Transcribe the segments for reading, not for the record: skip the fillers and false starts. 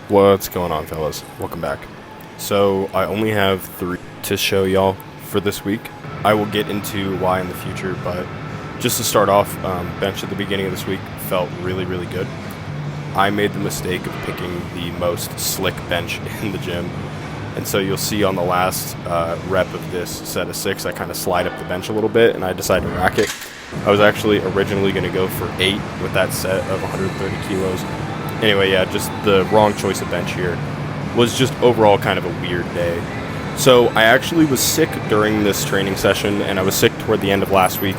What's going on, fellas? Welcome back. So I only have 3 to show y'all for this week. I will get into why in the future, but just to start off, bench at the beginning of this week felt really good. I made the mistake of picking the most slick bench in the gym, and so you'll see on the last rep of this set of 6, I kind of slide up the bench a little bit, and I decided to rack it. I was actually originally going to go for 8 with that set of 130 kilos. Anyway, yeah, just the wrong choice of bench here. Was just overall kind of a weird day. So I actually was sick during this training session, and I was sick toward the end of last week,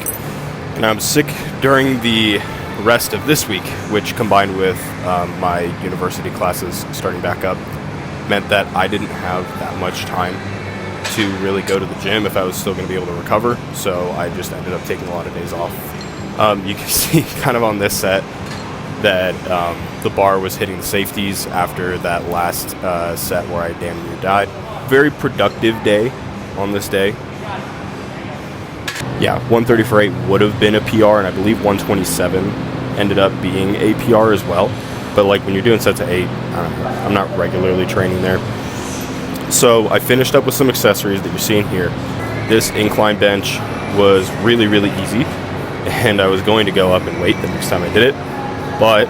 and I was sick during the rest of this week, which combined with my university classes starting back up meant that I didn't have that much time to really go to the gym if I was still going to be able to recover. So I just ended up taking a lot of days off. You can see kind of on this set that the bar was hitting the safeties after that last set where I damn near died. Very productive day on this day. Yeah, 130 for 8 would have been a PR, and I believe 127 ended up being a PR as well. But like when you're doing sets of 8, I'm not regularly training there. So I finished up with some accessories that you're seeing here. This incline bench was really easy, and I was going to go up and wait the next time I did it. But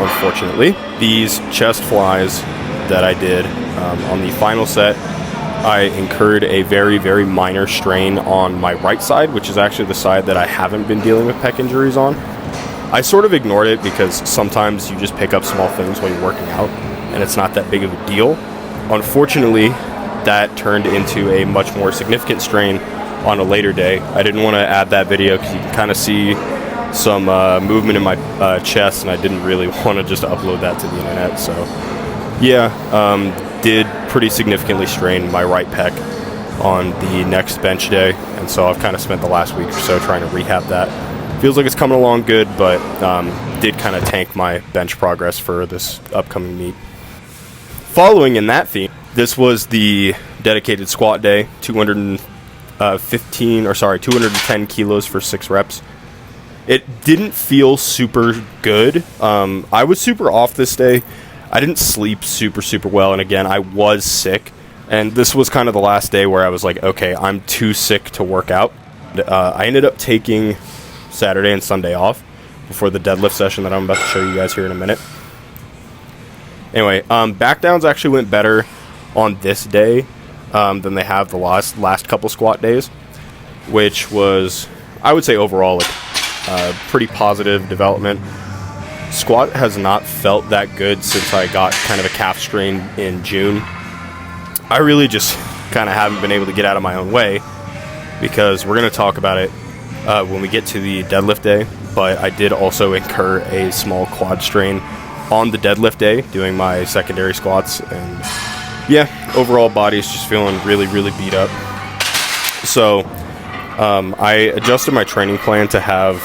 unfortunately, these chest flies that I did on the final set, I incurred a very minor strain on my right side, which is actually the side that I haven't been dealing with pec injuries on. I sort of ignored it because sometimes you just pick up small things while you're working out, and it's not that big of a deal. Unfortunately, that turned into a much more significant strain on a later day. I didn't want to add that video because you can kind of see some movement in my chest, and I didn't really want to just upload that to the internet. So yeah, did pretty significantly strain my right pec on the next bench day, and so I've kind of spent the last week or so trying to rehab that. Feels like it's coming along good, but did kind of tank my bench progress for this upcoming meet. Following in that theme, this was the dedicated squat day, 210 kilos for 6 reps. It didn't feel super good. I was super off this day. I didn't sleep super well, and again, I was sick. And this was kind of the last day where I was like, okay, I'm too sick to work out. I ended up taking Saturday and Sunday off before the deadlift session that I'm about to show you guys here in a minute. Anyway, back downs actually went better on this day than they have the last couple squat days, which was, I would say overall, like pretty positive development. Squat has not felt that good since I got kind of a calf strain in June. I really just kind of haven't been able to get out of my own way, because we're going to talk about it when we get to the deadlift day, but I did also incur a small quad strain on the deadlift day doing my secondary squats, and yeah, overall body is just feeling really beat up. So I adjusted my training plan to have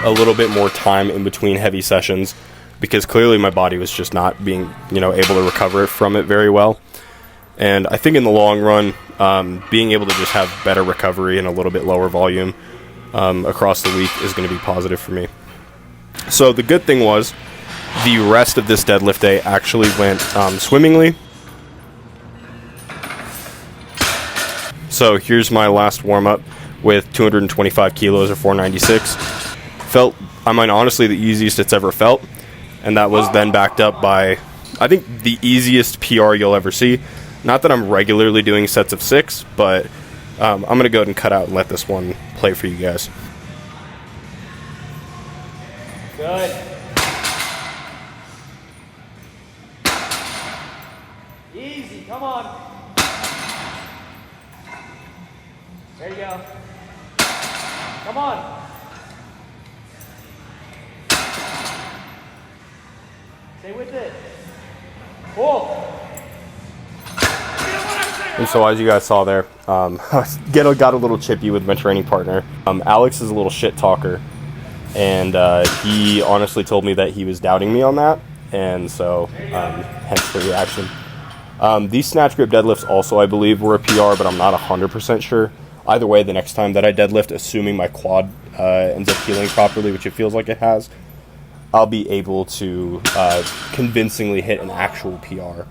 a little bit more time in between heavy sessions, because clearly my body was just not being able to recover from it very well. And I think in the long run, being able to just have better recovery and a little bit lower volume across the week is going to be positive for me. So the good thing was, the rest of this deadlift day actually went swimmingly. So here's my last warm-up with 225 kilos or 496. Felt, I mean, honestly, the easiest it's ever felt. And that was then backed up by, I think, the easiest PR you'll ever see. Not that I'm regularly doing sets of 6, but I'm going to go ahead and cut out and let this one play for you guys. Good. Easy, come on. There you go. Come on. Stay with it. Pull. And so as you guys saw there, I got a little chippy with my training partner. Alex is a little shit talker, and he honestly told me that he was doubting me on that, and so hence the reaction. These snatch grip deadlifts also, I believe, were a PR, but I'm not 100% sure. Either way, the next time that I deadlift, assuming my quad ends up healing properly, which it feels like it has, I'll be able to convincingly hit an actual PR.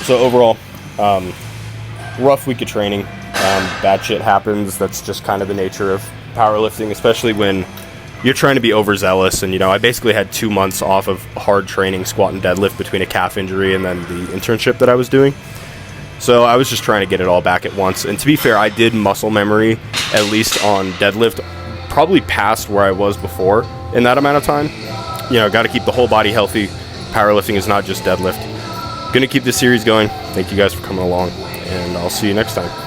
So overall, rough week of training. Bad shit happens. That's just kind of the nature of powerlifting, especially when you're trying to be overzealous. And, I basically had 2 months off of hard training, squat and deadlift, between a calf injury and then the internship that I was doing. So I was just trying to get it all back at once. And to be fair, I did muscle memory, at least on deadlift, probably past where I was before in that amount of time. Got to keep the whole body healthy. Powerlifting is not just deadlift. Going to keep this series going. Thank you guys for coming along, and I'll see you next time.